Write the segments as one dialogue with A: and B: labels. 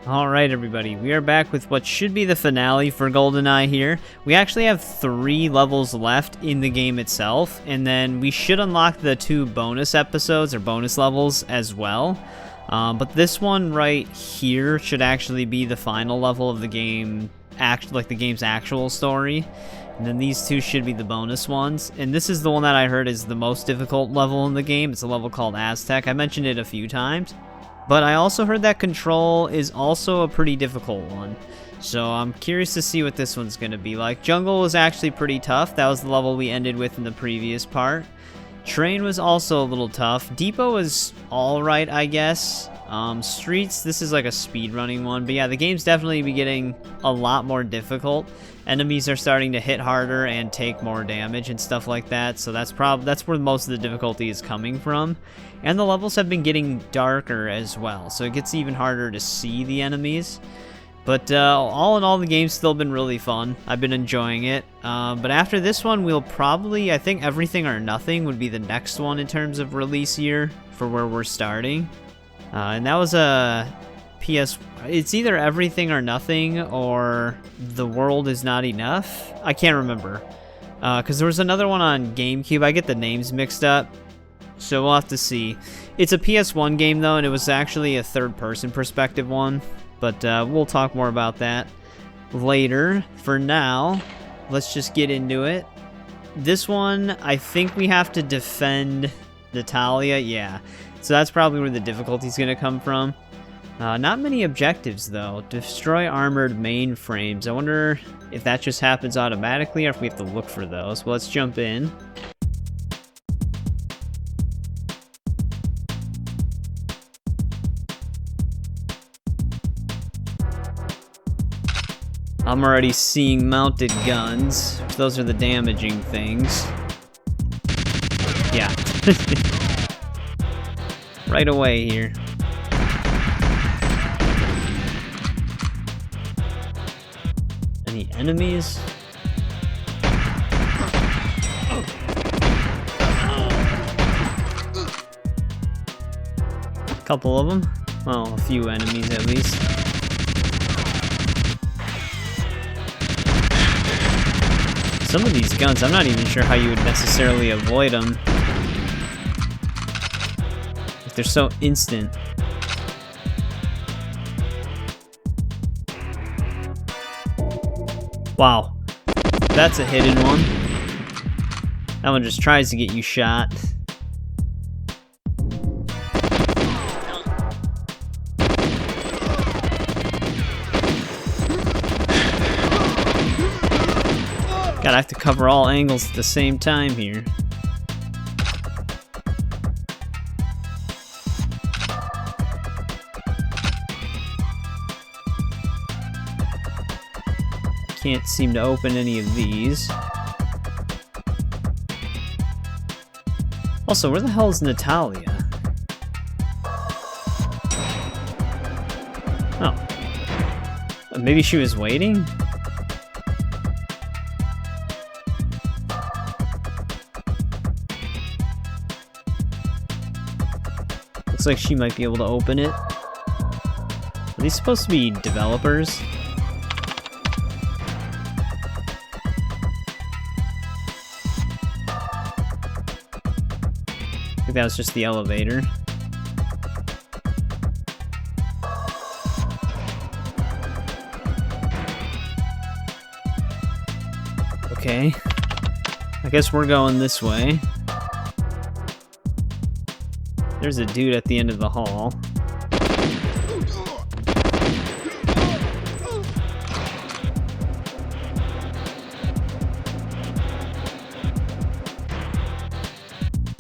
A: Alright everybody, we are back with what should be the finale for GoldenEye here. We actually have 3 levels left in the game itself, and then we should unlock the 2 bonus episodes, or bonus levels, as well. But this one right here should actually be the final level of the game, like the game's actual story. And then these 2 should be the bonus ones. And this is the one that I heard is the most difficult level in the game. It's a level called Aztec. I mentioned it a few times. But I also heard that Control is also a pretty difficult one. So I'm curious to see what this one's going to be like. Jungle was actually pretty tough. That was the level we ended with in the previous part. Train was also a little tough. Depot was alright, I guess. Streets, this is like a speedrunning one. But yeah, the game's definitely be getting a lot more difficult. Enemies are starting to hit harder and take more damage and stuff like that. So that's where most of the difficulty is coming from. And the levels have been getting darker as well. So it gets even harder to see the enemies. But all in all, the game's still been really fun. I've been enjoying it. But after this one, we'll probably, I think Everything or Nothing would be the next one in terms of release year for where we're starting. And that was a PS... It's either Everything or Nothing or The World Is Not Enough. I can't remember. Because there was another one on GameCube. I get the names mixed up. So we'll have to see. It's a PS1 game, though, and it was actually a third-person perspective one. But we'll talk more about that later. For now, let's just get into it. This one, I think we have to defend Natalya. Yeah. So that's probably where the difficulty's going to come from. Not many objectives, though. Destroy armored mainframes. I wonder if that just happens automatically or if we have to look for those. Well, let's jump in. I'm already seeing mounted guns. Those are the damaging things. Yeah. Right away here. Any enemies? Couple of them. Well, a few enemies at least. Some of these guns, I'm not even sure how you would necessarily avoid them. If they're so instant. Wow. That's a hidden one. That one just tries to get you shot. God, I have to cover all angles at the same time here. Can't seem to open any of these. Also, where the hell is Natalya? Oh. Maybe she was waiting? Looks like she might be able to open it. Are these supposed to be developers? I think that was just the elevator. Okay. I guess we're going this way. There's a dude at the end of the hall.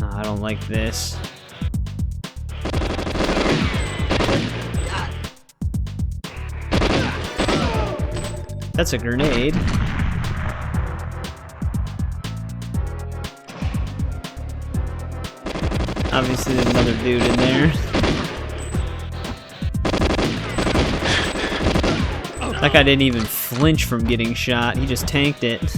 A: I don't like this. That's a grenade. Obviously there's another dude in there. That guy didn't even flinch from getting shot, he just tanked it.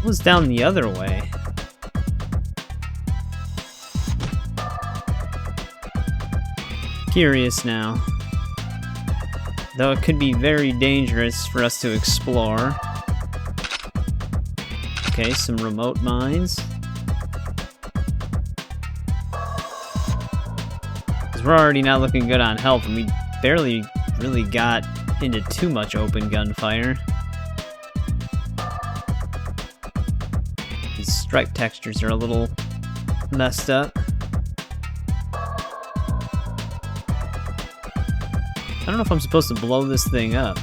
A: was down the other way? Curious now. Though it could be very dangerous for us to explore. Okay, some remote mines. Because we're already not looking good on health, and we barely really got into too much open gunfire. These stripe textures are a little messed up. I don't know if I'm supposed to blow this thing up.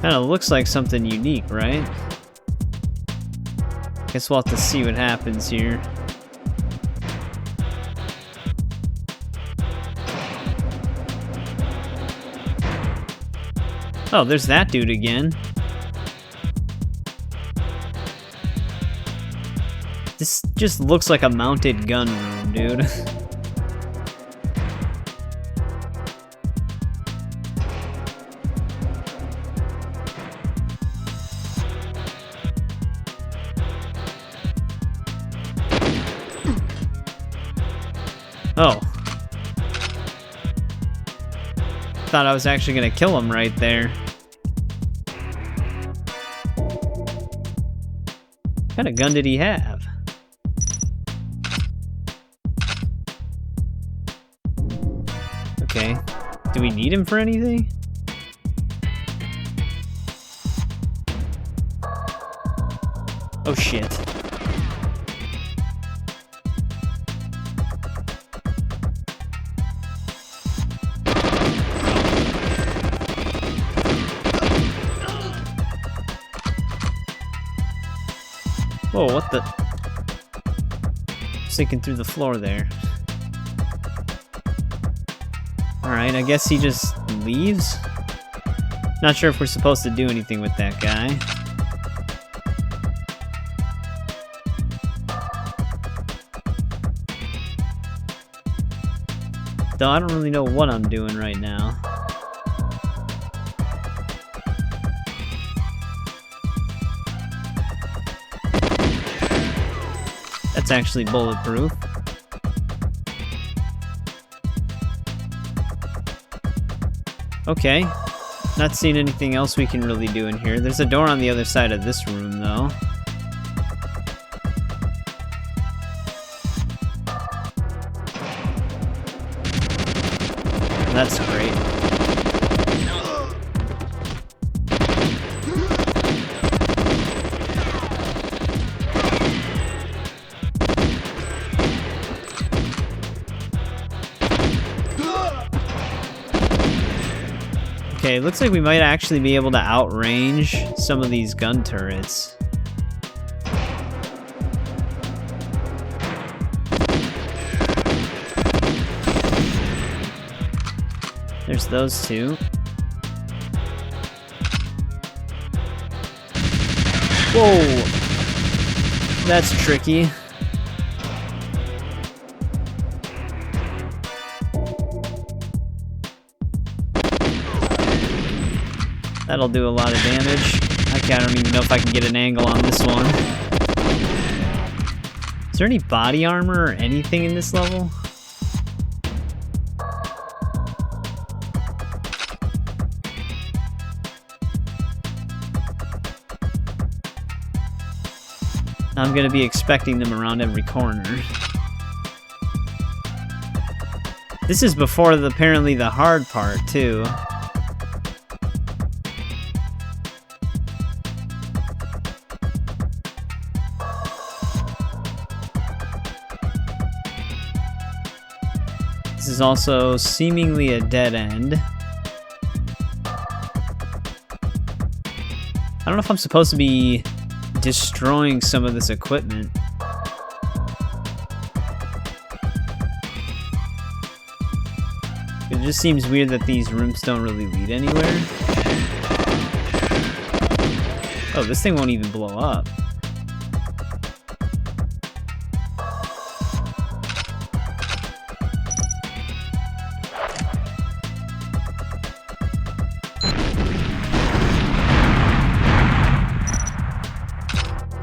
A: Kinda looks like something unique, right? Guess we'll have to see what happens here. Oh, there's that dude again. This just looks like a mounted gun room, dude. Oh. Thought I was actually gonna kill him right there. What kind of gun did he have? Okay. Do we need him for anything? Oh shit. Whoa, what the? Sinking through the floor there. Alright, I guess he just leaves? Not sure if we're supposed to do anything with that guy. Though I don't really know what I'm doing right now. That's actually bulletproof. Okay. Not seeing anything else we can really do in here. There's a door on the other side of this room, though. That's great. Okay, looks like we might actually be able to outrange some of these gun turrets. There's those two. Whoa! That's tricky. That'll do a lot of damage. I don't even know if I can get an angle on this one. Is there any body armor or anything in this level? I'm gonna be expecting them around every corner. This is before apparently the hard part, too. This is also seemingly a dead end. I don't know if I'm supposed to be destroying some of this equipment. Could just seems weird that these rooms don't really lead anywhere. Oh, this thing won't even blow up.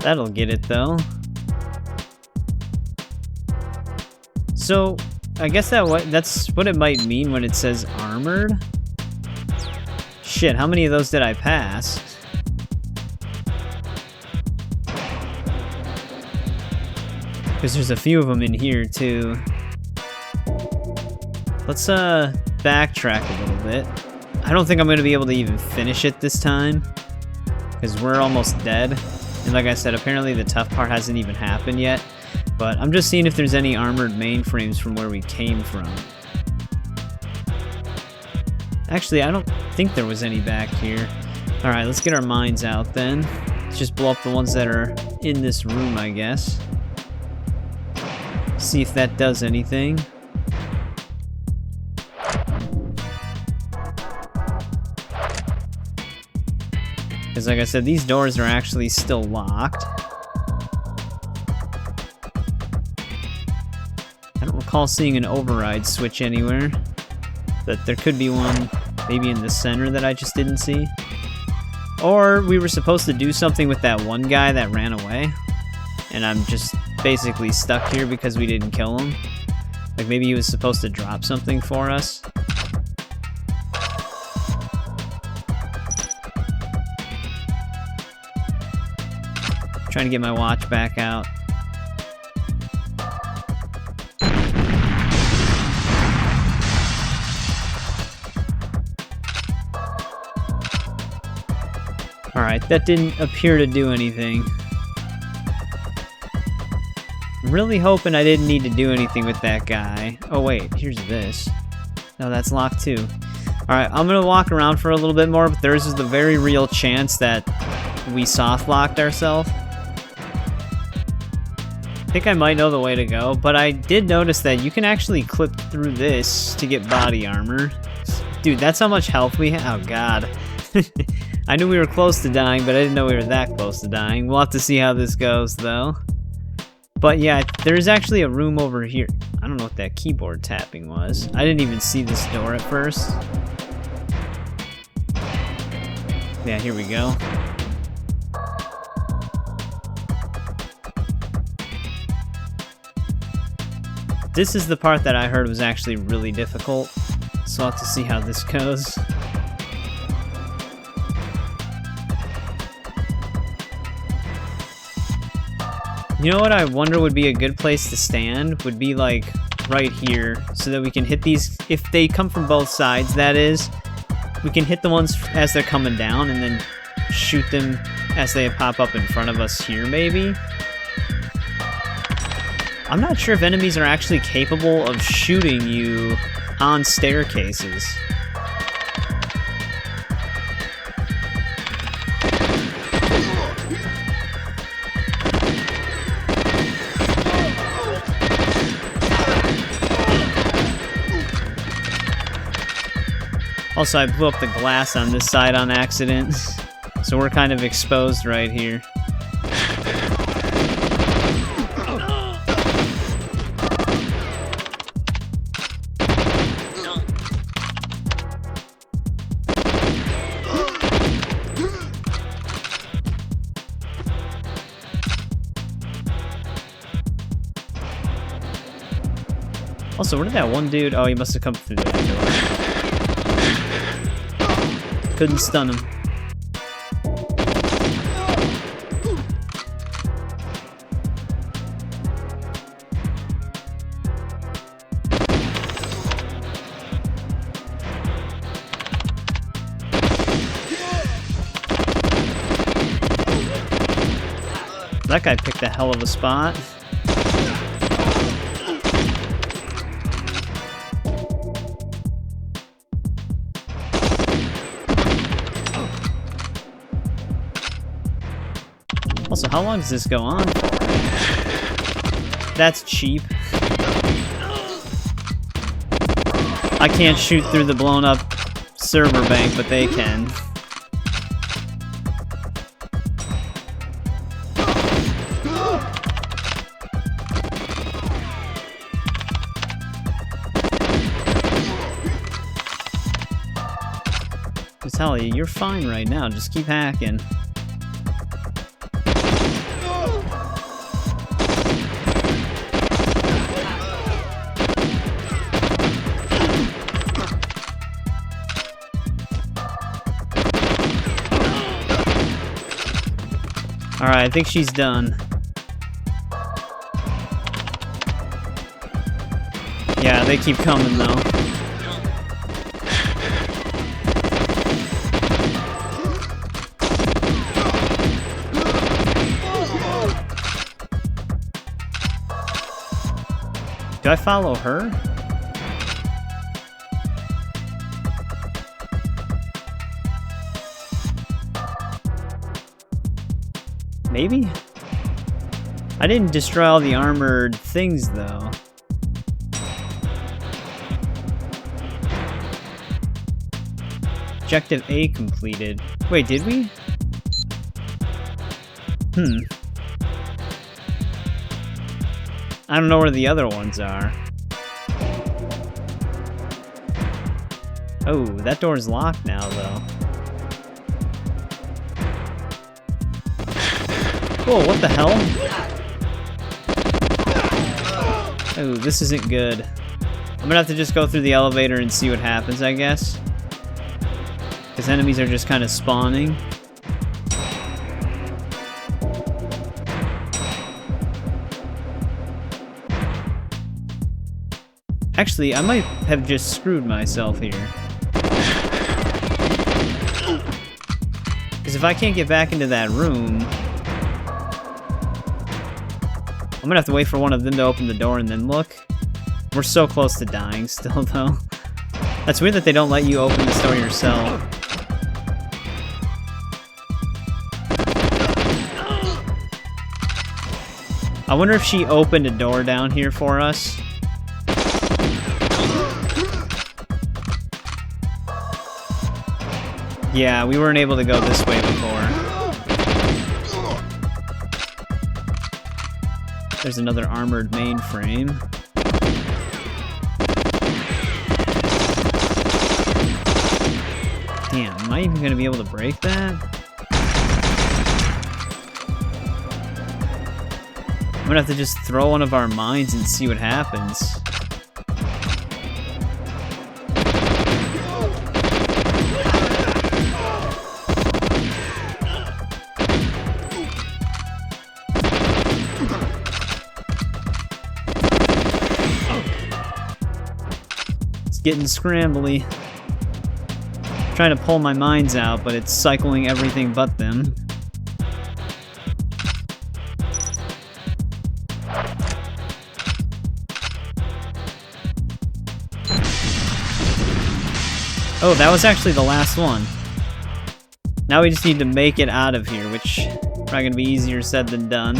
A: That'll get it, though. So, I guess that's what it might mean when it says armored. Shit, how many of those did I pass? Because there's a few of them in here, too. Let's, backtrack a little bit. I don't think I'm going to be able to even finish it this time. Because we're almost dead. And like I said, apparently the tough part hasn't even happened yet. But I'm just seeing if there's any armored mainframes from where we came from. Actually, I don't think there was any back here. Alright, let's get our mines out then. Let's just blow up the ones that are in this room, I guess. See if that does anything. Because like I said, these doors are actually still locked. I don't recall seeing an override switch anywhere. But there could be one maybe in the center that I just didn't see. Or we were supposed to do something with that one guy that ran away. And I'm just basically stuck here because we didn't kill him. Like maybe he was supposed to drop something for us. Trying to get my watch back out. Alright, that didn't appear to do anything. I'm really hoping I didn't need to do anything with that guy. Oh wait, here's this. No, that's locked too. Alright, I'm gonna walk around for a little bit more, but there's the very real chance that we soft locked ourselves. I think I might know the way to go, but I did notice that you can actually clip through this to get body armor. Dude, that's how much health we have. Oh god. I knew we were close to dying, but I didn't know we were that close to dying. We'll have to see how this goes, though. But yeah, there's actually a room over here. I don't know what that keyboard tapping was. I didn't even see this door at first. Yeah, here we go. This is the part that I heard was actually really difficult, so I'll have to see how this goes. You know what I wonder would be a good place to stand? Would be like right here, so that we can hit these, if they come from both sides that is, we can hit the ones as they're coming down and then shoot them as they pop up in front of us here maybe? I'm not sure if enemies are actually capable of shooting you on staircases. Also, I blew up the glass on this side on accident, so we're kind of exposed right here. Also, where did that one dude... Oh, he must have come through that door. Couldn't stun him. That guy picked a hell of a spot. Also, how long does this go on? That's cheap. I can't shoot through the blown up server bank, but they can. Natalya, you're fine right now, just keep hacking. Alright, I think she's done. Yeah, they keep coming though. Do I follow her? Maybe? I didn't destroy all the armored things, though. Objective A completed. Wait, did we? I don't know where the other ones are. Oh, that door's locked now, though. Whoa, what the hell? Oh, this isn't good. I'm gonna have to just go through the elevator and see what happens, I guess. Because enemies are just kind of spawning. Actually, I might have just screwed myself here. Because if I can't get back into that room, I'm gonna have to wait for one of them to open the door and then look. We're so close to dying still, though. That's weird that they don't let you open this door yourself. I wonder if she opened a door down here for us. Yeah, we weren't able to go this way before. There's another armored mainframe. Damn, am I even gonna be able to break that? I'm gonna have to just throw one of our mines and see what happens. Getting scrambly. Trying to pull my mines out, but it's cycling everything but them. Oh, that was actually the last one. Now we just need to make it out of here, which is probably gonna be easier said than done.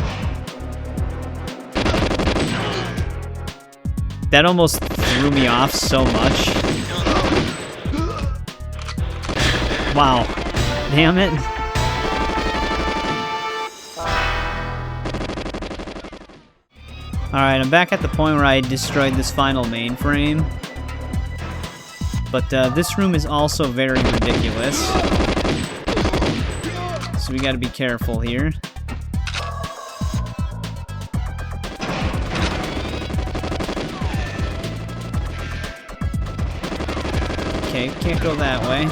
A: That almost threw me off so much. Wow. Damn it. Alright, I'm back at the point where I destroyed this final mainframe. But this room is also very ridiculous. So we gotta be careful here. Okay, can't go that way.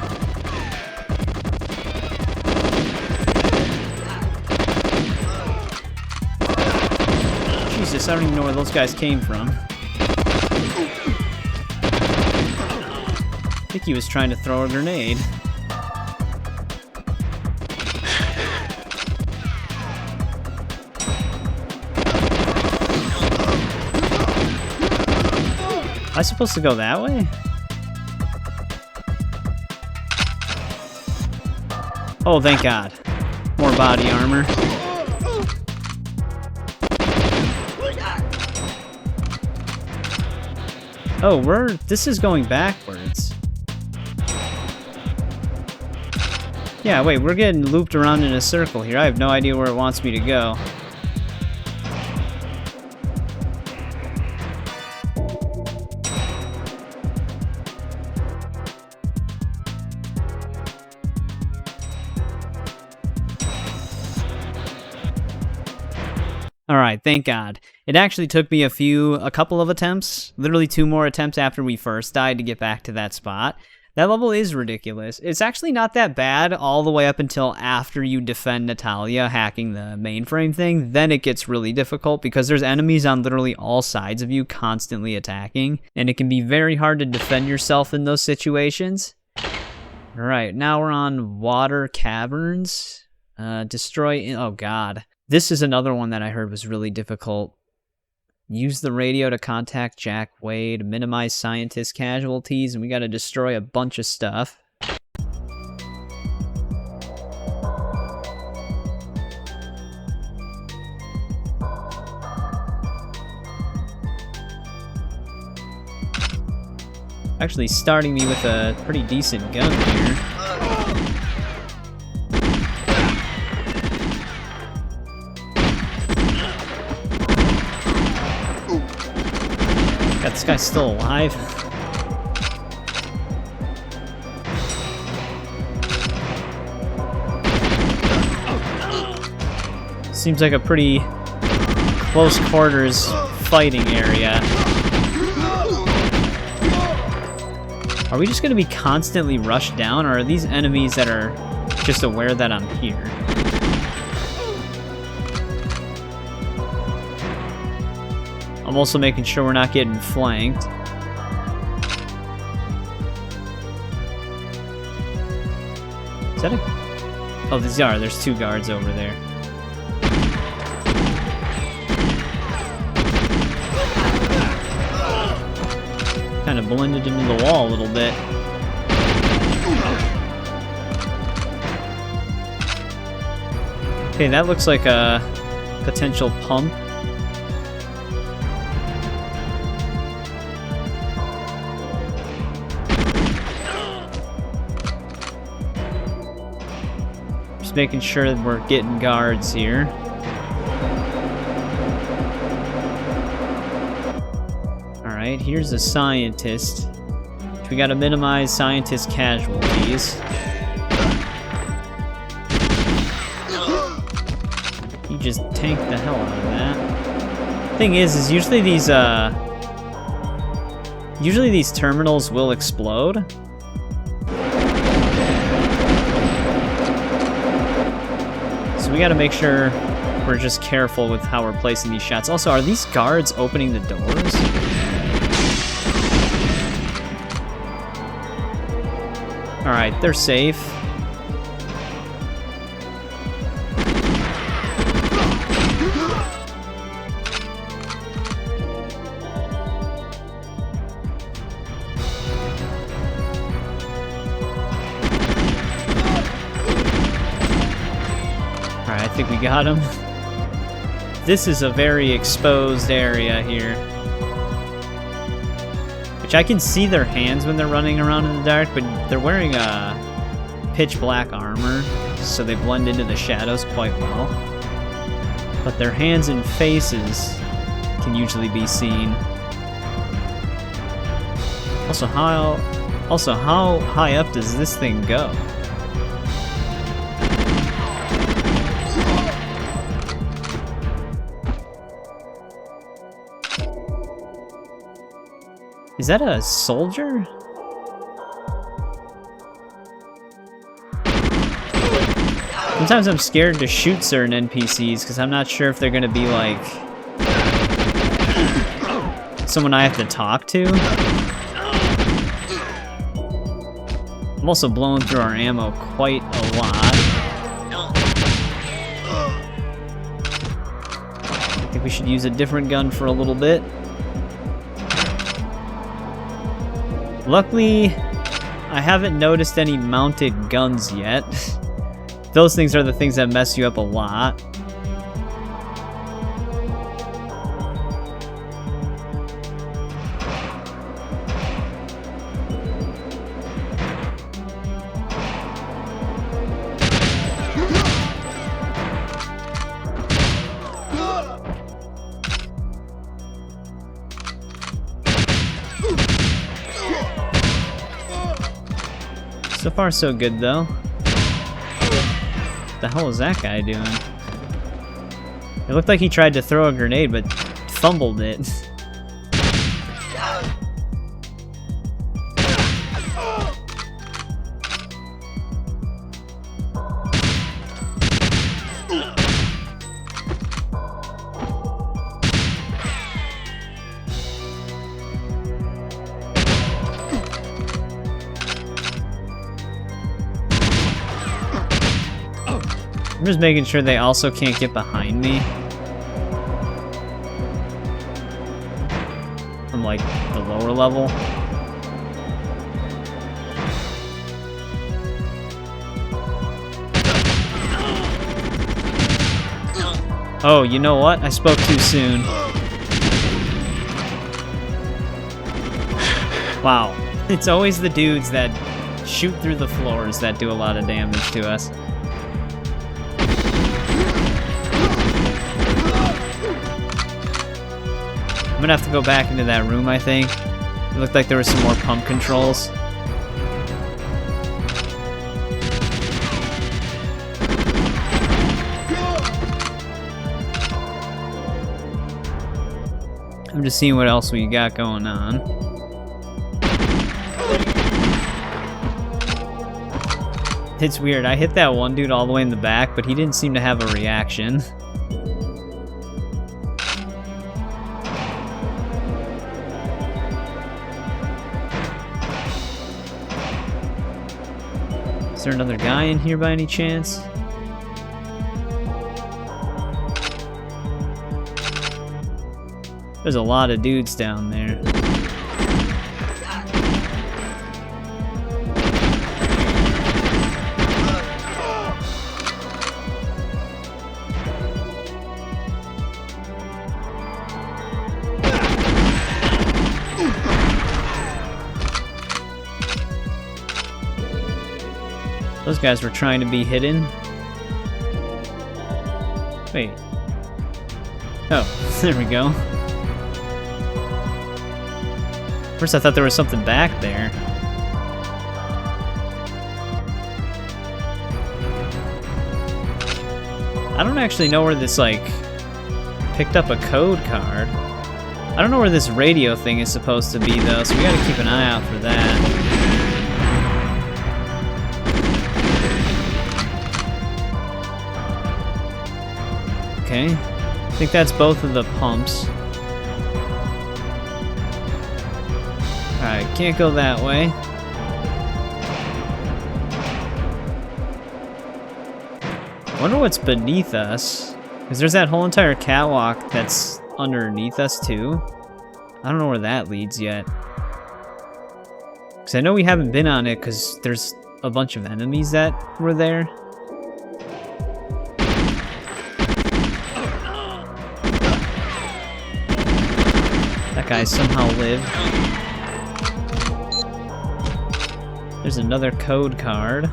A: Jesus, I don't even know where those guys came from. I think he was trying to throw a grenade. Am I supposed to go that way? Oh, thank God. More body armor. Oh, this is going backwards. Yeah, wait, we're getting looped around in a circle here. I have no idea where it wants me to go. Alright, thank God. It actually took me a couple of attempts, literally 2 more attempts after we first died to get back to that spot. That level is ridiculous. It's actually not that bad all the way up until after you defend Natalya hacking the mainframe thing. Then it gets really difficult because there's enemies on literally all sides of you constantly attacking, and it can be very hard to defend yourself in those situations. Alright, now we're on Water Caverns. Destroy... Oh god. This is another one that I heard was really difficult. Use the radio to contact Jack Wade, minimize scientist casualties, and we gotta destroy a bunch of stuff. Actually starting me with a pretty decent gun here. God, this guy's still alive. Seems like a pretty close quarters fighting area. Are we just gonna be constantly rushed down, or are these enemies that are just aware that I'm here? I'm also making sure we're not getting flanked. Is that a... Oh, these are. There's 2 guards over there. Kind of blended into the wall a little bit. Okay, that looks like a potential pump. Making sure that we're getting guards here. Alright, here's a scientist. We gotta minimize scientist casualties. You just tanked the hell out of that. Thing is usually these terminals will explode. We gotta make sure we're just careful with how we're placing these shots. Also, are these guards opening the doors? Alright, they're safe. I think we got him. This is a very exposed area here. Which I can see their hands when they're running around in the dark, but they're wearing a pitch black armor, so they blend into the shadows quite well. But their hands and faces can usually be seen. Also, how high up does this thing go? Is that a soldier? Sometimes I'm scared to shoot certain NPCs because I'm not sure if they're gonna be like someone I have to talk to. I'm also blowing through our ammo quite a lot. I think we should use a different gun for a little bit. Luckily, I haven't noticed any mounted guns yet. Those things are the things that mess you up a lot. far so good though. What the hell was that guy doing? It looked like he tried to throw a grenade but fumbled it. I'm just making sure they also can't get behind me. From like the lower level. Oh, you know what? I spoke too soon. Wow. It's always the dudes that shoot through the floors that do a lot of damage to us. I'm gonna have to go back into that room, I think. It looked like there were some more pump controls. I'm just seeing what else we got going on. It's weird, I hit that one dude all the way in the back, but he didn't seem to have a reaction. Is there another guy in here by any chance? There's a lot of dudes down there. Those guys were trying to be hidden. Wait. Oh, there we go. First I thought there was something back there. I don't actually know where this, like, picked up a code card. I don't know where this radio thing is supposed to be, though, so we gotta keep an eye out for that. Okay, I think that's both of the pumps. Alright, can't go that way. Wonder what's beneath us. Because there's that whole entire catwalk that's underneath us too. I don't know where that leads yet. Because I know we haven't been on it because there's a bunch of enemies that were there. That guy somehow lived. There's another code card.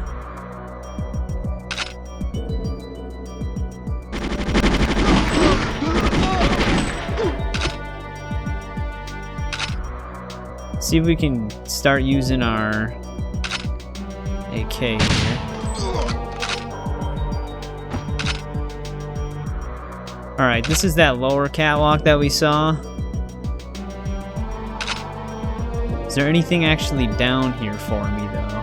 A: See if we can start using our AK here. Alright, this is that lower catwalk that we saw. Is there anything actually down here for me, though?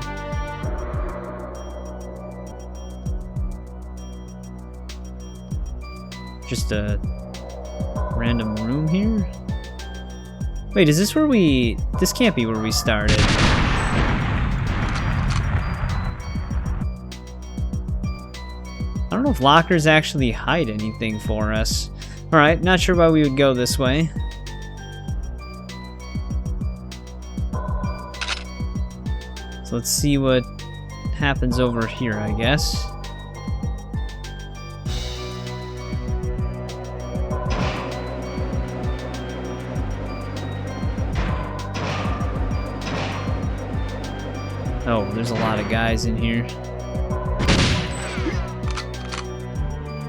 A: Just a random room here? Wait, is this where we... This can't be where we started. I don't know if lockers actually hide anything for us. Alright, not sure why we would go this way. So let's see what happens over here, I guess. Oh, there's a lot of guys in here.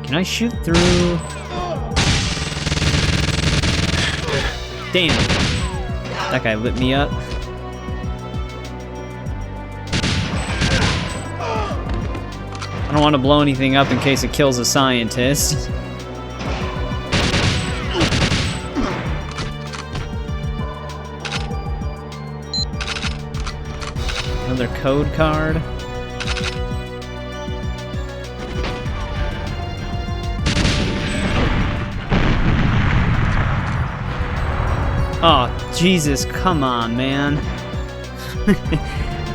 A: Can I shoot through? Damn! That guy lit me up. I don't want to blow anything up in case it kills a scientist. Another code card. Oh, Jesus, come on, man.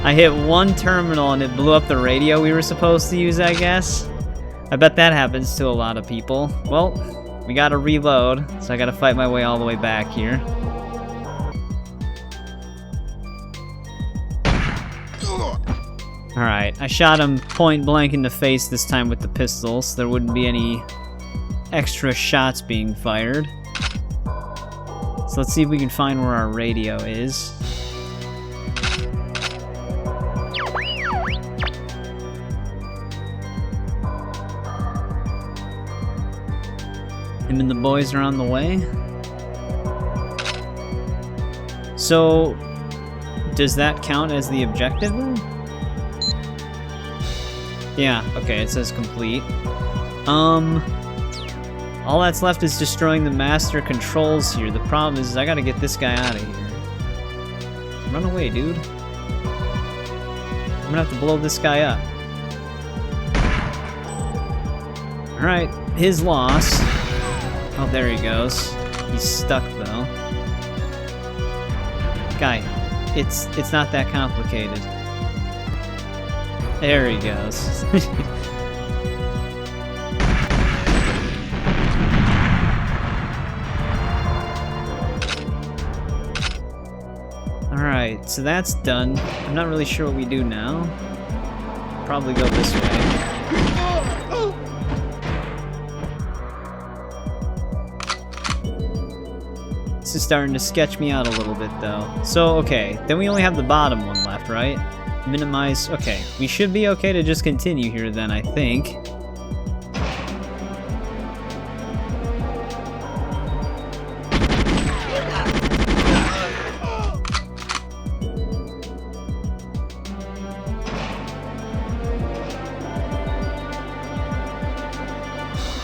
A: I hit one terminal and it blew up the radio we were supposed to use, I guess. I bet that happens to a lot of people. Well, we gotta reload, so I gotta fight my way all the way back here. Alright, I shot him point blank in the face this time with the pistol, so there wouldn't be any extra shots being fired. So let's see if we can find where our radio is. Him and the boys are on the way. So, does that count as the objective then? Yeah, okay, it says complete. All that's left is destroying the master controls here. The problem is I gotta get this guy out of here. Run away, dude. I'm gonna have to blow this guy up. Alright, his loss. Oh, there he goes. He's stuck, though. Guy, it's not that complicated. There he goes. Alright, so that's done. I'm not really sure what we do now. Probably go this way. This is starting to sketch me out a little bit, though. So, okay, then we only have the bottom one left, right? Minimize. Okay, we should be okay to just continue here then, I think.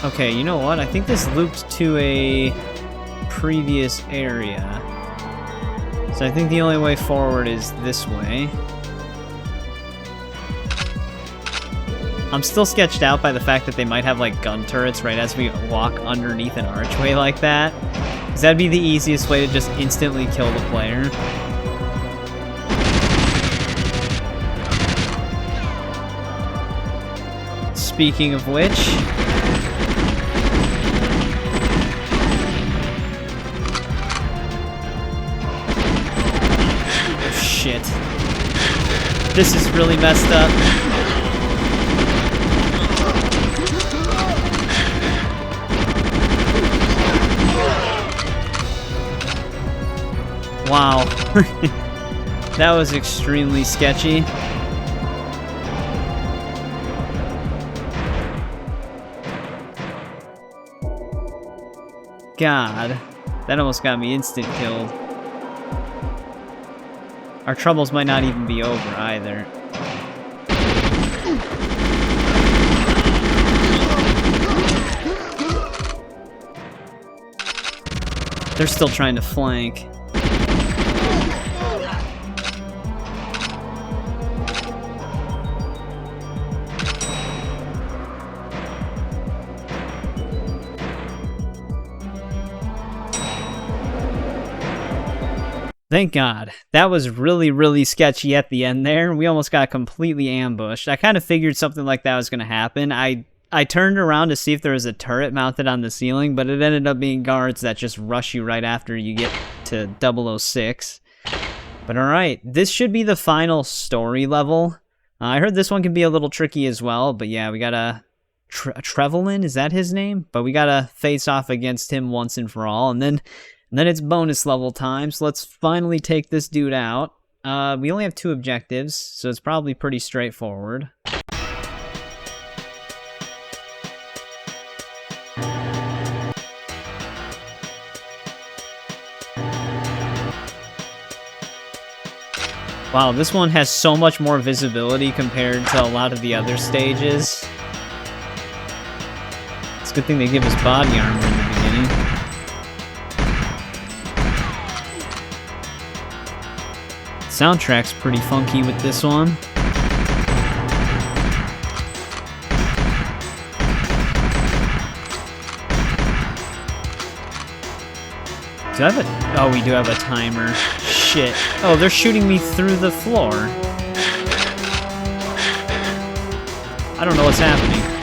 A: Okay, you know what? I think this looped to a previous area. So I think the only way forward is this way. I'm still sketched out by the fact that they might have like gun turrets right as we walk underneath an archway like that. Because that'd be the easiest way to just instantly kill the player. Speaking of which... Shit. This is really messed up. Wow. That was extremely sketchy. God. That almost got me instant killed. Our troubles might not even be over either. They're still trying to flank. Thank God. That was really, really sketchy at the end there. We almost got completely ambushed. I kind of figured something like that was going to happen. I turned around to see if there was a turret mounted on the ceiling, but it ended up being guards that just rush you right after you get to 006. But alright, this should be the final story level. I heard this one can be a little tricky as well, but yeah, we gotta... Trevelyan, is that his name? But we gotta face off against him once and for all, and then it's bonus level time, so let's finally take this dude out. We only have 2 objectives, so it's probably pretty straightforward. Wow, this one has so much more visibility compared to a lot of the other stages. Good thing they give us body armor in the beginning. Soundtrack's pretty funky with this one. Do I have a... Oh, we do have a timer. Shit. Oh, they're shooting me through the floor. I don't know what's happening.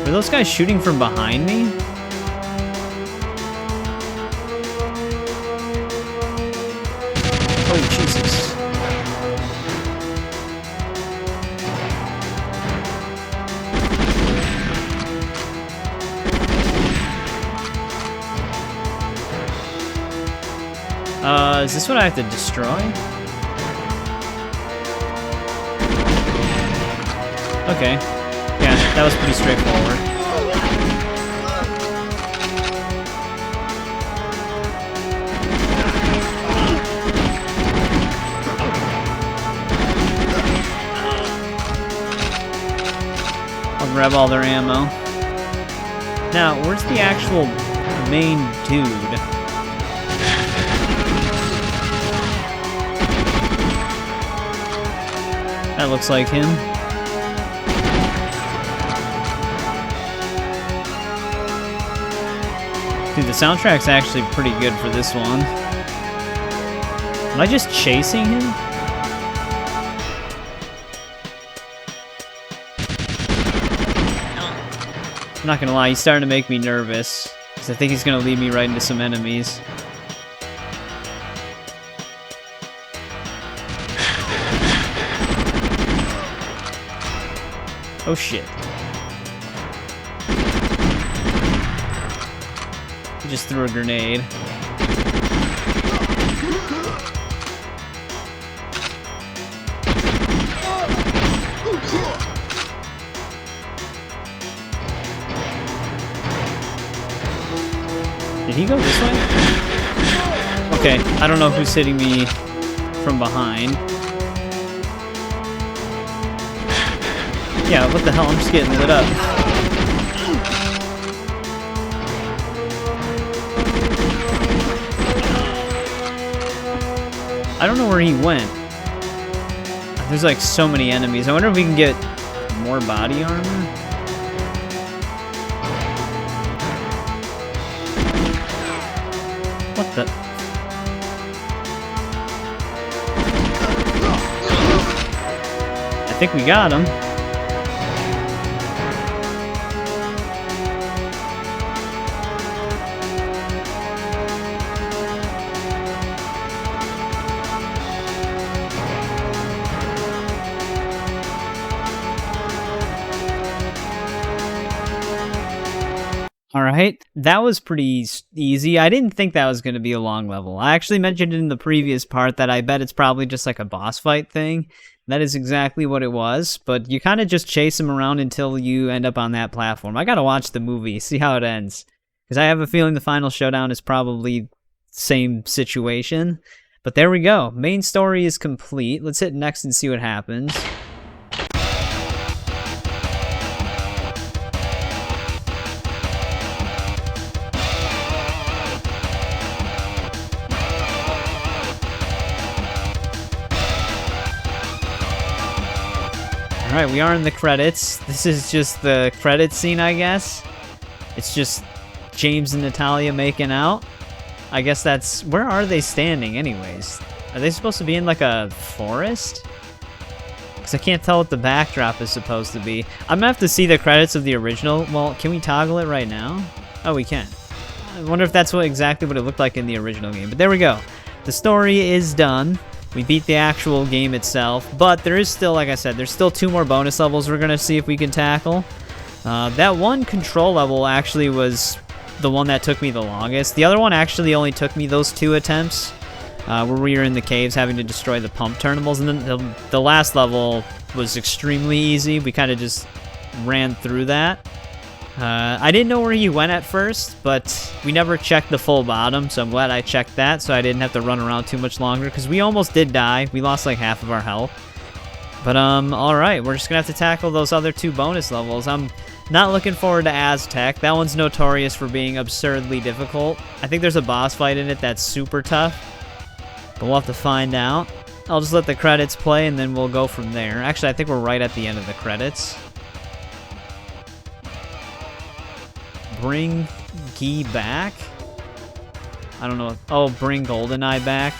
A: Are those guys shooting from behind me? Oh, Jesus. Is this what I have to destroy? Okay. Yeah, that was pretty straightforward. I'll grab all their ammo. Now, where's the actual main dude? That looks like him. Dude, the soundtrack's actually pretty good for this one. Am I just chasing him? I'm not gonna lie, he's starting to make me nervous. Because I think he's gonna lead me right into some enemies. Oh shit. He just threw a grenade. Did he go this way? Okay, I don't know who's hitting me from behind. Yeah, what the hell? I'm just getting lit up. I don't know where he went. There's like so many enemies. I wonder if we can get more body armor? What the? I think we got him. Alright, that was pretty easy. I didn't think that was going to be a long level. I actually mentioned in the previous part that I bet it's probably just like a boss fight thing. That is exactly what it was, but you kind of just chase him around until you end up on that platform. I gotta watch the movie, see how it ends. Because I have a feeling the final showdown is probably the same situation. But there we go. Main story is complete. Let's hit next and see what happens. Alright, we are in the credits. This is just the credit scene, I guess. It's just James and Natalya making out. I guess that's... Where are they standing, anyways? Are they supposed to be in, like, a forest? Because I can't tell what the backdrop is supposed to be. I'm gonna have to see the credits of the original. Well, can we toggle it right now? Oh, we can. I wonder if that's exactly what it looked like in the original game. But there we go. The story is done. We beat the actual game itself, but there is still, like I said, there's still 2 more bonus levels we're going to see if we can tackle. That one control level actually was the one that took me the longest. The other one actually only took me those 2 attempts, where we were in the caves having to destroy the pump terminals, and then the last level was extremely easy. We kind of just ran through that. I didn't know where he went at first, but we never checked the full bottom, so I'm glad I checked that so I didn't have to run around too much longer, because we almost did die. We lost like half of our health. But, alright, we're just gonna have to tackle those other 2 bonus levels. I'm not looking forward to Aztec. That one's notorious for being absurdly difficult. I think there's a boss fight in it that's super tough, but we'll have to find out. I'll just let the credits play and then we'll go from there. Actually, I think we're right at the end of the credits. Bring Guy back? I don't know. Oh, bring GoldenEye back.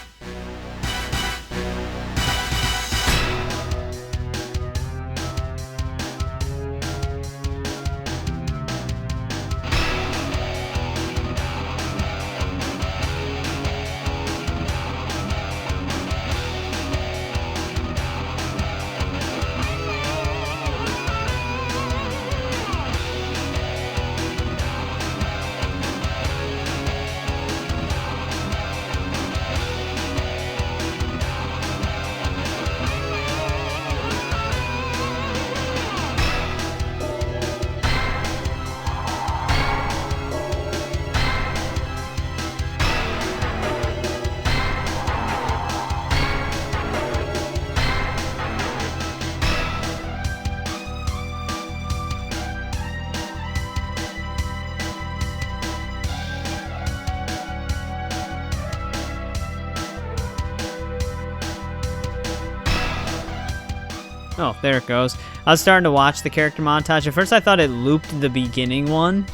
A: Oh, there it goes. I was starting to watch the character montage. At first I thought it looped the beginning one,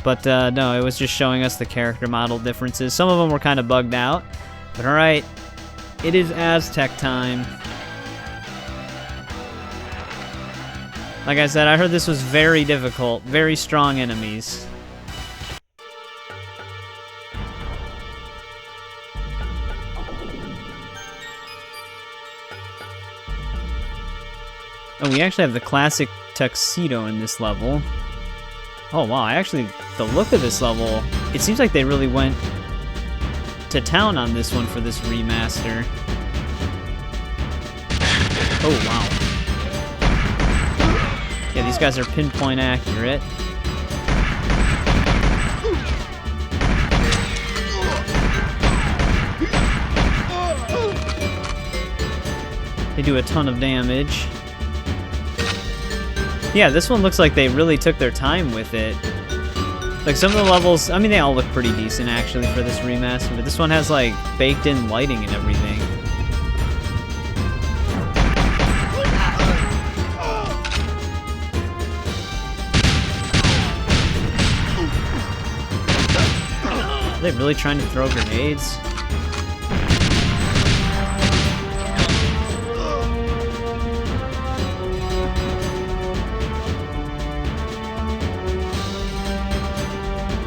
A: but no, it was just showing us the character model differences. Some of them were kind of bugged out, but alright, it is Aztec time. Like I said, I heard this was very difficult, very strong enemies. Oh, we actually have the classic tuxedo in this level. Oh wow, the look of this level, it seems like they really went to town on this one for this remaster. Oh wow. Yeah, these guys are pinpoint accurate. They do a ton of damage. Yeah, this one looks like they really took their time with it. Like, some of the levels, I mean, they all look pretty decent, actually, for this remaster, but this one has, like, baked-in lighting and everything. Are they really trying to throw grenades?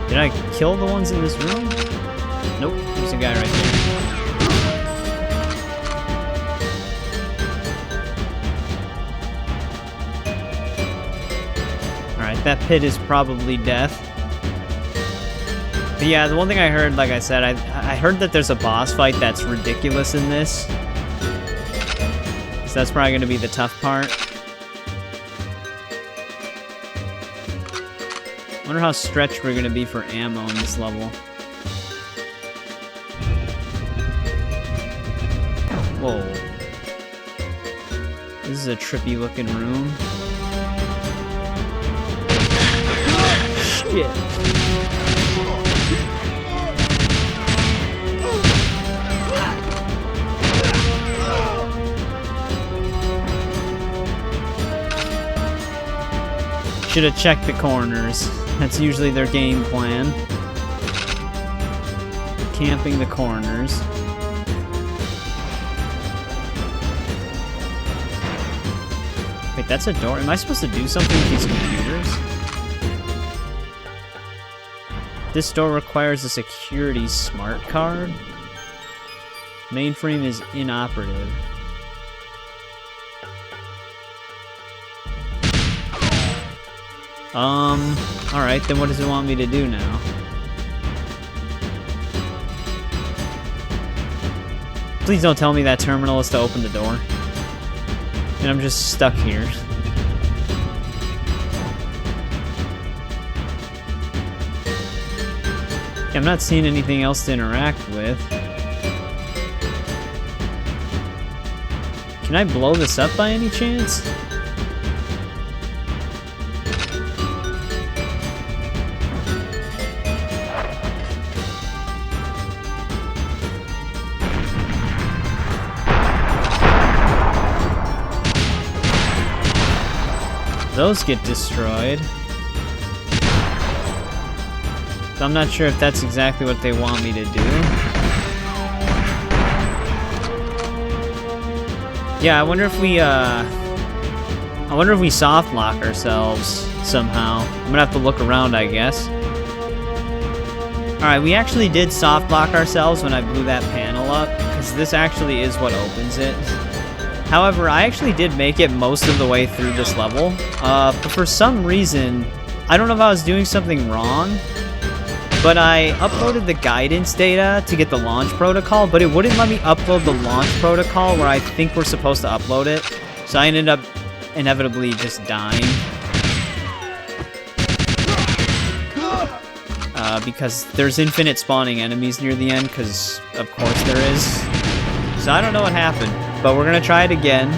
A: Did I kill the ones in this room? Nope, there's a guy right there. Alright, that pit is probably death. But yeah, the one thing I heard, like I said, I heard that there's a boss fight that's ridiculous in this. So that's probably going to be the tough part. I wonder how stretched we're gonna be for ammo in this level. Whoa. This is a trippy looking room. Shit. Should have checked the corners. That's usually their game plan. Camping the corners. Wait, that's a door? Am I supposed to do something with these computers? This door requires a security smart card. Mainframe is inoperative. Alright, then what does it want me to do now? Please don't tell me that terminal is to open the door. And I'm just stuck here. I'm not seeing anything else to interact with. Can I blow this up by any chance? Those get destroyed. So I'm not sure if that's exactly what they want me to do. Yeah, I wonder if we soft lock ourselves somehow. I'm gonna have to look around, I guess. Alright, we actually did soft lock ourselves when I blew that panel up, because this actually is what opens it. However, I actually did make it most of the way through this level, but for some reason, I don't know if I was doing something wrong, but I uploaded the guidance data to get the launch protocol, but it wouldn't let me upload the launch protocol where I think we're supposed to upload it, so I ended up inevitably just dying. Because there's infinite spawning enemies near the end, because of course there is. So I don't know what happened, but we're gonna try it again.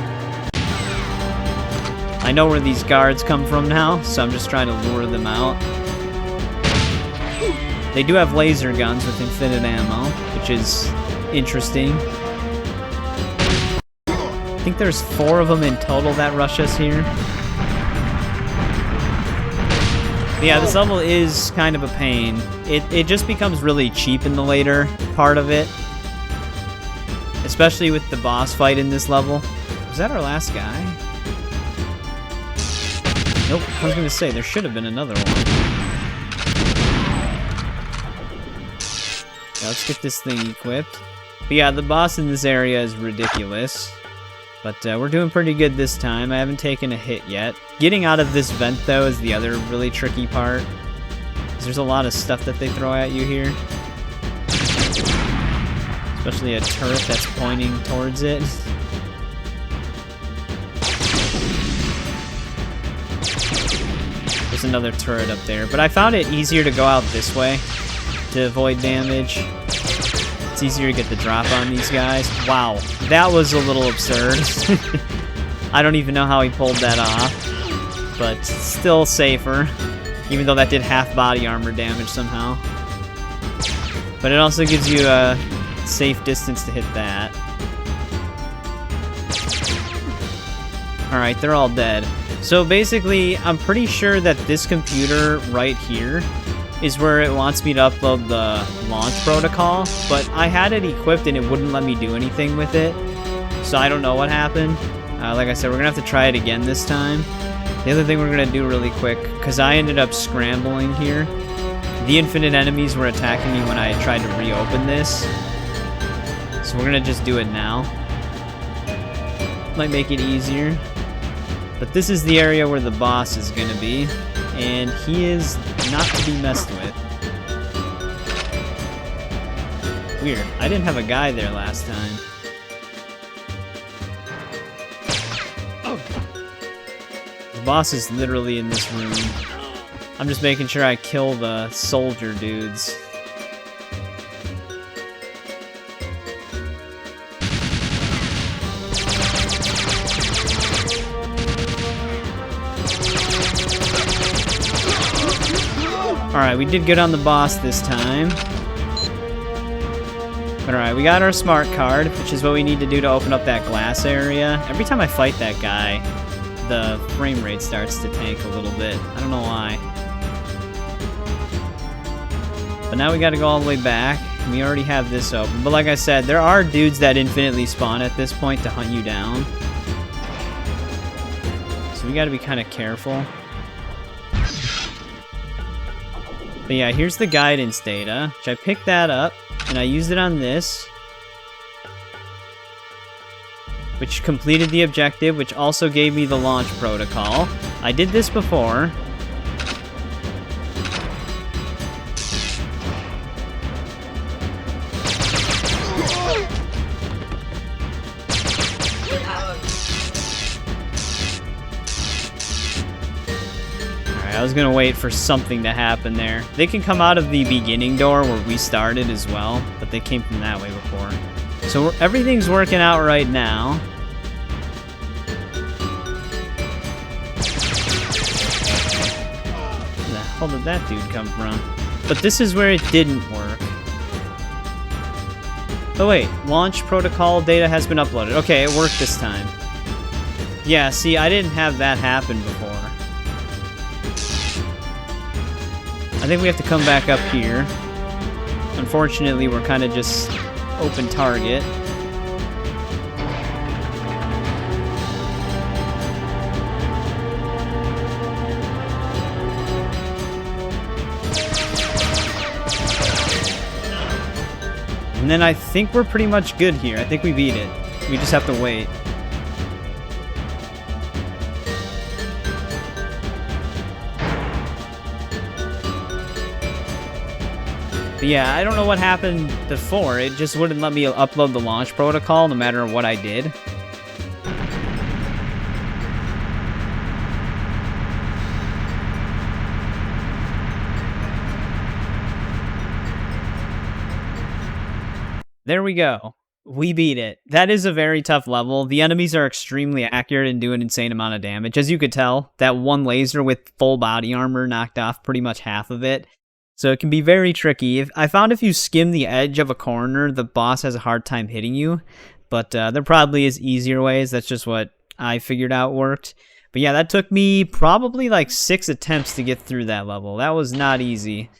A: I know where these guards come from now, so I'm just trying to lure them out. They do have laser guns with infinite ammo, which is interesting. I think there's 4 of them in total that rush us here. But yeah, this level is kind of a pain. It just becomes really cheap in the later part of it. Especially with the boss fight in this level. Was that our last guy? Nope, I was gonna say, there should have been another one. Yeah, let's get this thing equipped. But yeah, the boss in this area is ridiculous. But we're doing pretty good this time. I haven't taken a hit yet. Getting out of this vent, though, is the other really tricky part. 'Cause there's a lot of stuff that they throw at you here. Especially a turret that's pointing towards it. There's another turret up there. But I found it easier to go out this way to avoid damage. It's easier to get the drop on these guys. Wow, that was a little absurd. I don't even know how he pulled that off. But still safer. Even though that did half body armor damage somehow. But it also gives you a safe distance to hit that. Alright, they're all dead. So basically, I'm pretty sure that this computer right here is where it wants me to upload the launch protocol, but I had it equipped and it wouldn't let me do anything with it, so I don't know what happened. Like I said, we're gonna have to try it again this time. The other thing we're gonna do really quick, because I ended up scrambling here, the infinite enemies were attacking me when I tried to reopen this, so we're gonna just do it now. Might make it easier. But this is the area where the boss is gonna be, and he is not to be messed with. Weird. I didn't have a guy there last time. Oh. The boss is literally in this room. I'm just making sure I kill the soldier dudes. Alright, we did good on the boss this time. But alright, we got our smart card, which is what we need to do to open up that glass area. Every time I fight that guy, the frame rate starts to tank a little bit. I don't know why. But now we gotta go all the way back. We already have this open. But like I said, there are dudes that infinitely spawn at this point to hunt you down. So we gotta be kind of careful. But yeah, here's the guidance data, which I picked that up, and I used it on this, which completed the objective, which also gave me the launch protocol. I did this before. I was gonna wait for something to happen there. They can come out of the beginning door where we started as well, but they came from that way before. So everything's working out right now. hell did that dude come from? But this is where it didn't work. Oh wait, launch protocol data has been uploaded. Okay, it worked this time. Yeah, see, I didn't have that happen before. I think we have to come back up here. Unfortunately, we're kind of just open target. And then I think we're pretty much good here. I think we beat it. We just have to wait. But yeah, I don't know what happened before. It just wouldn't let me upload the launch protocol no matter what I did. There we go. We beat it. That is a very tough level. The enemies are extremely accurate and do an insane amount of damage. As you could tell, that one laser with full body armor knocked off pretty much half of it. So it can be very tricky. I found if you skim the edge of a corner, the boss has a hard time hitting you. But there probably is easier ways. That's just what I figured out worked. But yeah, that took me probably like 6 attempts to get through that level. That was not easy.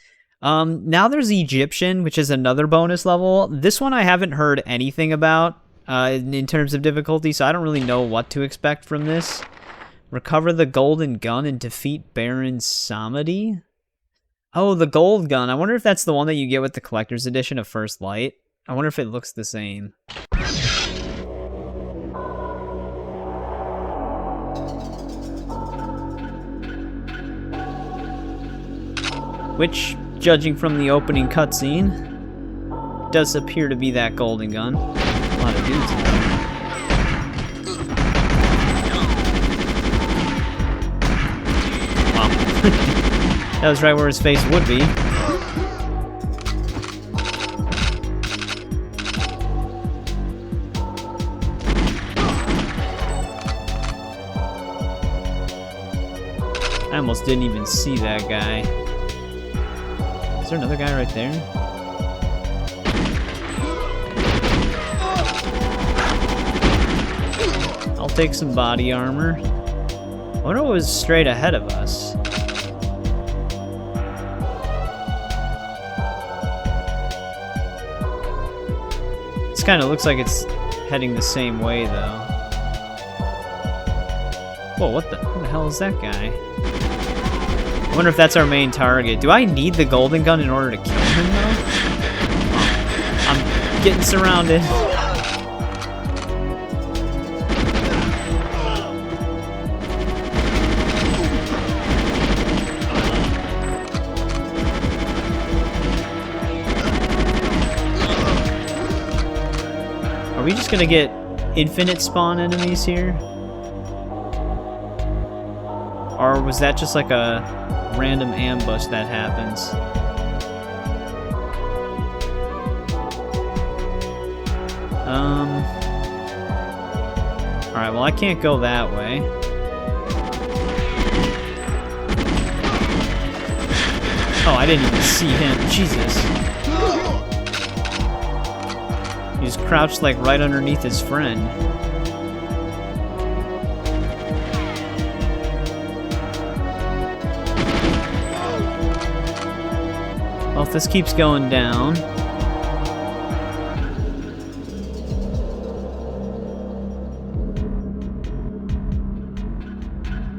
A: Now there's Egyptian, which is another bonus level. This one I haven't heard anything about in terms of difficulty, so I don't really know what to expect from this. Recover the golden gun and defeat Baron Samedi. Oh, the gold gun. I wonder if that's the one that you get with the collector's edition of First Light. I wonder if it looks the same. Which, judging from the opening cutscene, does appear to be that golden gun. A lot of dudes in there. Wow. That was right where his face would be. I almost didn't even see that guy. Is there another guy right there? I'll take some body armor. I wonder what was straight ahead of us. This kind of looks like it's heading the same way, though. Whoa, what the hell is that guy? I wonder if that's our main target. Do I need the golden gun in order to kill him, though? I'm getting surrounded. Are we just gonna get infinite spawn enemies here? Or was that just like a random ambush that happens? Alright, well I can't go that way. Oh, I didn't even see him. Jesus. He's crouched like right underneath his friend. Well, if this keeps going down...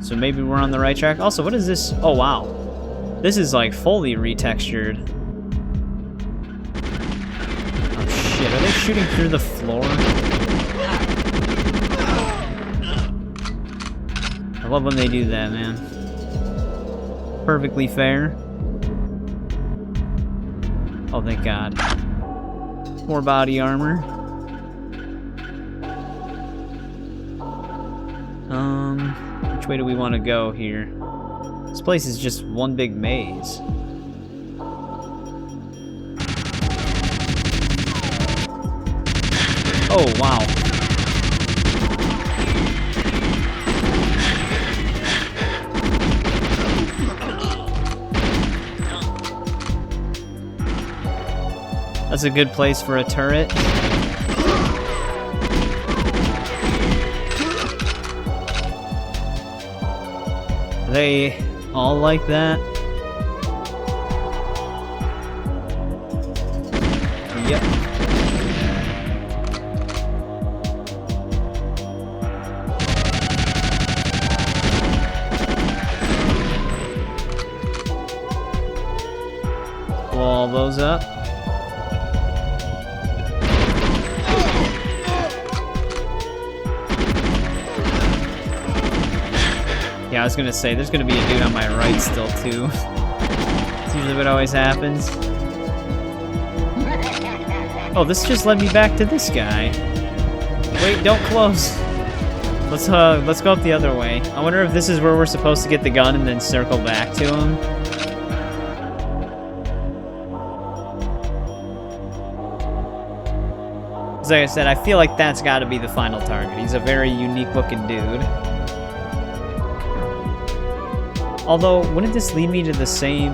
A: So maybe we're on the right track. Also, what is this? Oh, wow. This is like fully retextured. Oh, shit. Are they shooting through the floor? I love when they do that, man. Perfectly fair. Oh, thank God. More body armor. Which way do we want to go here? This place is just one big maze. Oh, wow. That's a good place for a turret. Are they all like that? Yep. Blow all those up. Yeah, I was gonna say, there's gonna be a dude on my right still, too. That's usually what always happens. Oh, this just led me back to this guy. Wait, don't close. Let's go up the other way. I wonder if this is where we're supposed to get the gun and then circle back to him. Like I said, I feel like that's gotta be the final target. He's a very unique looking dude. Although, wouldn't this lead me to the same...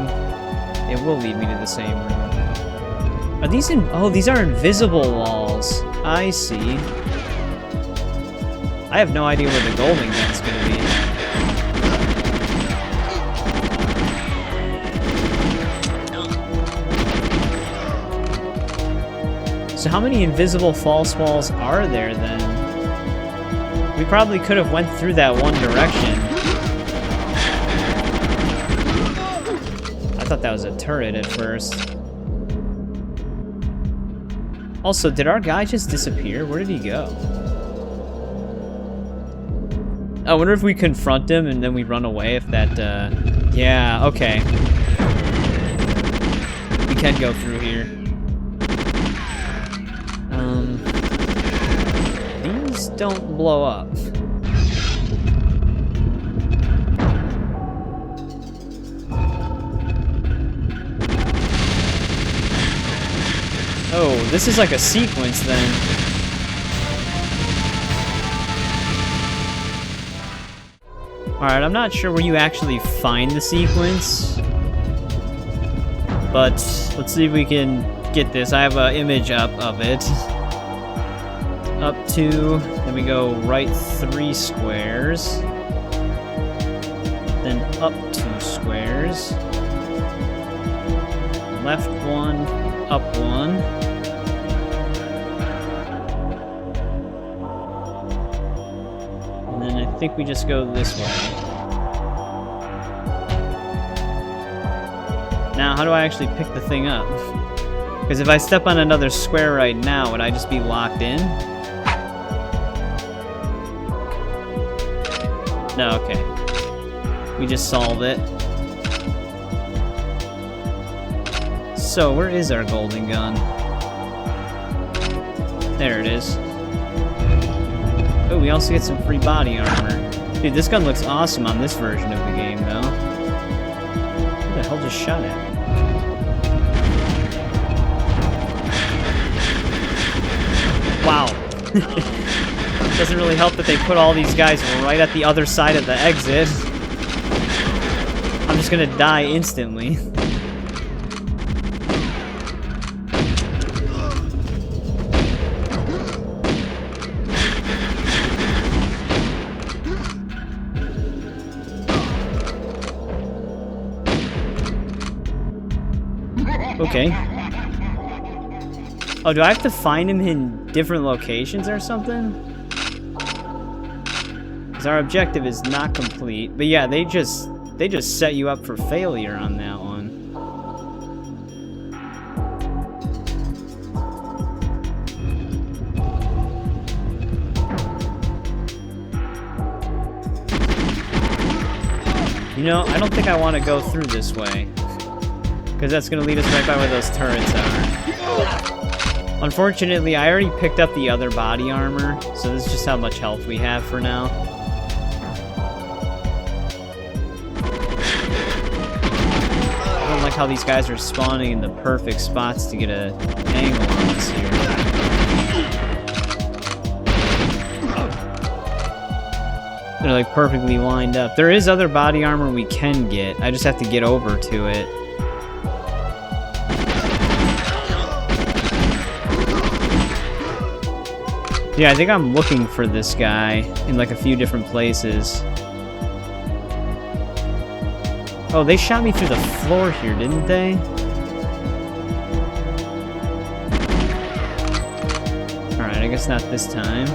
A: It will lead me to the same room. Are these in... Oh, these are invisible walls. I see. I have no idea where the golden gun's gonna be. So how many invisible false walls are there, then? We probably could have went through that one direction. I thought that was a turret at first. Also, did our guy just disappear? Where did he go? I wonder if we confront him and then we run away, if that, yeah, okay. We can go through here. These don't blow up. Oh, this is like a sequence then. Alright, I'm not sure where you actually find the sequence. But let's see if we can get this. I have an image up of it. Up 2, then we go right 3 squares. Then up 2 squares. Left 1, up 1. And then I think we just go this way. Now, how do I actually pick the thing up? Because if I step on another square right now, would I just be locked in? No, okay. We just solved it. So, where is our golden gun? There it is. Oh, we also get some free body armor. Dude, this gun looks awesome on this version of the game, though. Who the hell just shot at me? Wow. Doesn't really help that they put all these guys right at the other side of the exit. I'm just gonna die instantly. Okay. Oh, do I have to find him in different locations or something? Because our objective is not complete. But yeah, they just set you up for failure on that one. You know, I don't think I want to go through this way. Because that's going to lead us right by where those turrets are. Unfortunately, I already picked up the other body armor, so this is just how much health we have for now. I don't like how these guys are spawning in the perfect spots to get an angle on us here. They're like perfectly lined up. There is other body armor we can get. I just have to get over to it. Yeah, I think I'm looking for this guy in like a few different places. Oh, they shot me through the floor here, didn't they? Alright, I guess not this time.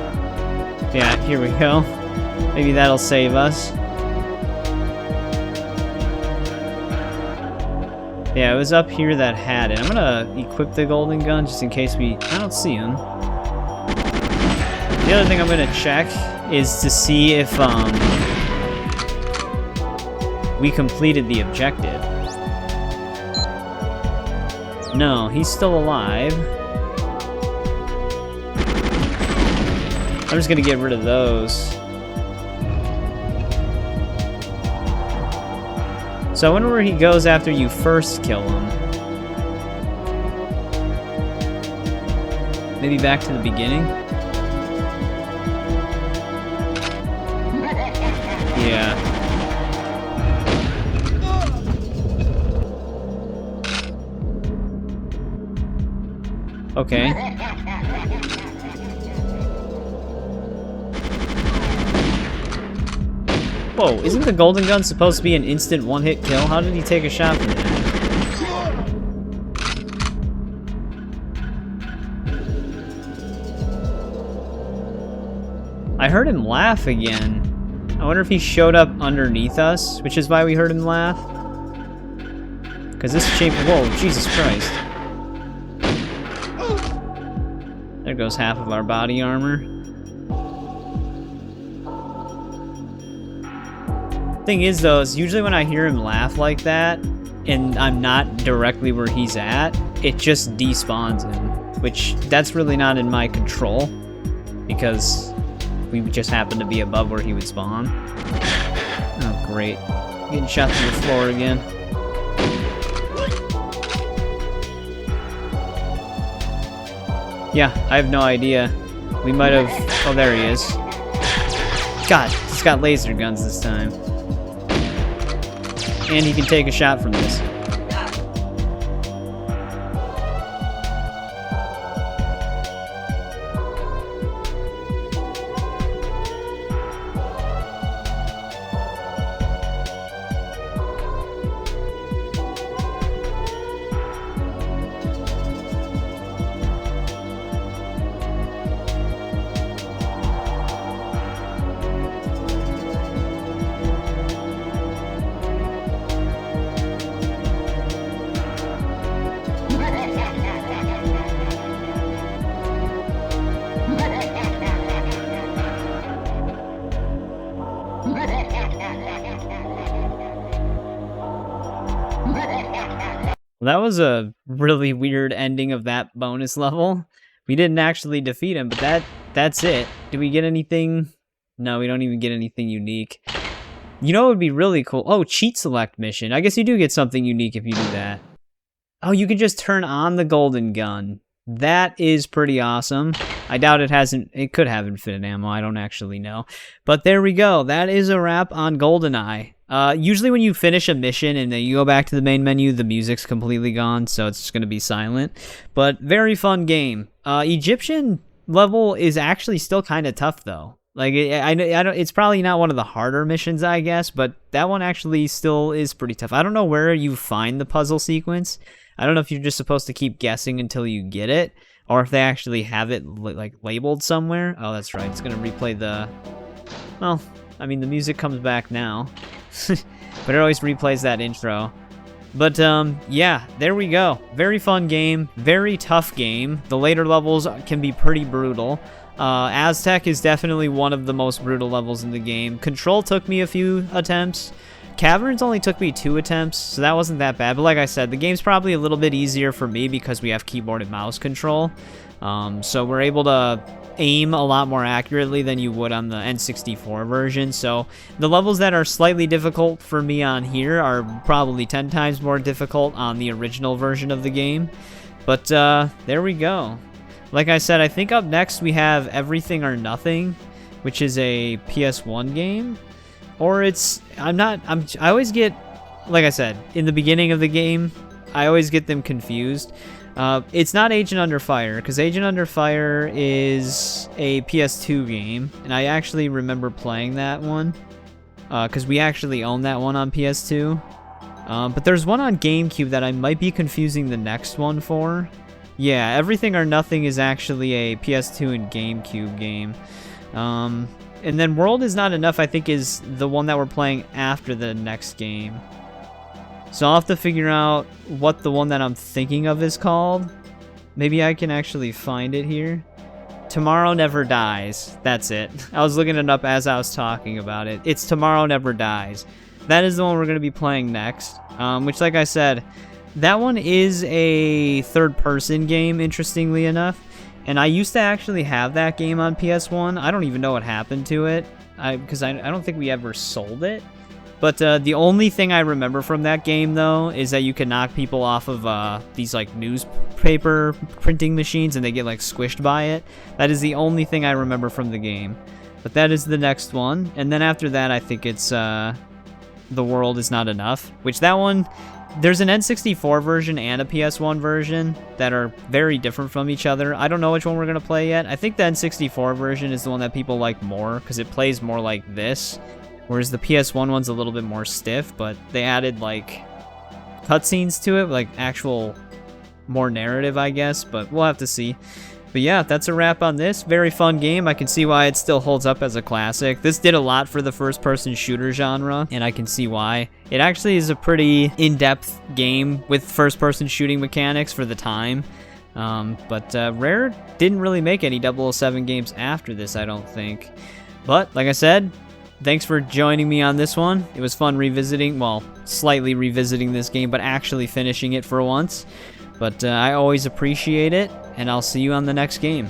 A: Yeah, here we go. Maybe that'll save us. Yeah, it was up here that had it. I'm gonna equip the golden gun just in case I don't see him. The other thing I'm gonna check is to see if we completed the objective. No, he's still alive. I'm just gonna get rid of those. So I wonder where he goes after you first kill him. Maybe back to the beginning? Yeah. Okay. Whoa, isn't the golden gun supposed to be an instant one-hit kill? How did he take a shot from that? I heard him laugh again. I wonder if he showed up underneath us, which is why we heard him laugh. Because this chamber... Whoa, Jesus Christ. There goes half of our body armor. Thing is, though, is usually when I hear him laugh like that, and I'm not directly where he's at, it just despawns him. Which, that's really not in my control. Because... we just happen to be above where he would spawn. Oh, great. Getting shot through the floor again. Yeah, I have no idea. We might have... Oh, there he is. God, he's got laser guns this time. And he can take a shot from this. Well, that was a really weird ending of that bonus level. We didn't actually defeat him, but that's it. Did we get anything? No, we don't even get anything unique. You know what would be really cool? Oh, cheat select mission. I guess you do get something unique if you do that. Oh, you can just turn on the golden gun. That is pretty awesome. I doubt it could have infinite ammo, I don't actually know. But there we go, that is a wrap on GoldenEye. Usually when you finish a mission and then you go back to the main menu, the music's completely gone, so it's just going to be silent. But very fun game. Egyptian level is actually still kind of tough though. Like, I don't. It's probably not one of the harder missions, I guess, but that one actually still is pretty tough. I don't know where you find the puzzle sequence. I don't know if you're just supposed to keep guessing until you get it, or if they actually have it like labeled somewhere. Oh, that's right. It's gonna replay the. Well, I mean, the music comes back now, but it always replays that intro. But yeah, there we go. Very fun game. Very tough game. The later levels can be pretty brutal. Aztec is definitely one of the most brutal levels in the game. Control took me a few attempts. Caverns only took me 2 attempts, so that wasn't that bad. But like I said, the game's probably a little bit easier for me because we have keyboard and mouse control. So we're able to aim a lot more accurately than you would on the N64 version. So the levels that are slightly difficult for me on here are probably 10 times more difficult on the original version of the game. But there we go. Like I said, I think up next we have Everything or Nothing, which is a PS1 game. Or it's, I always get, like I said, in the beginning of the game, I always get them confused. It's not Agent Under Fire, because Agent Under Fire is a PS2 game, and I actually remember playing that one, because we actually own that one on PS2. But there's one on GameCube that I might be confusing the next one for. Yeah, Everything or Nothing is actually a PS2 and GameCube game. And then World Is Not Enough, I think, is the one that we're playing after the next game. So I'll have to figure out what the one that I'm thinking of is called. Maybe I can actually find it here. Tomorrow Never Dies. That's it. I was looking it up as I was talking about it. It's Tomorrow Never Dies. That is the one we're going to be playing next. Which, like I said, that one is a third-person game, interestingly enough. And I used to actually have that game on PS1. I don't even know what happened to it, because I don't think we ever sold it. But the only thing I remember from that game, though, is that you can knock people off of these, like, newspaper printing machines, and they get, like, squished by it. That is the only thing I remember from the game. But that is the next one. And then after that, I think it's The World Is Not Enough, which that one, there's an N64 version and a PS1 version that are very different from each other. I don't know which one we're going to play yet. I think the N64 version is the one that people like more, because it plays more like this. Whereas the PS1 one's a little bit more stiff, but they added, like, cutscenes to it, like actual more narrative, I guess, but we'll have to see. But yeah, that's a wrap on this. Very fun game. I can see why it still holds up as a classic. This did a lot for the first-person shooter genre, and I can see why. It actually is a pretty in-depth game with first-person shooting mechanics for the time. But Rare didn't really make any 007 games after this, I don't think. But, like I said, thanks for joining me on this one. It was fun revisiting, well, slightly revisiting this game, but actually finishing it for once. But I always appreciate it, and I'll see you on the next game.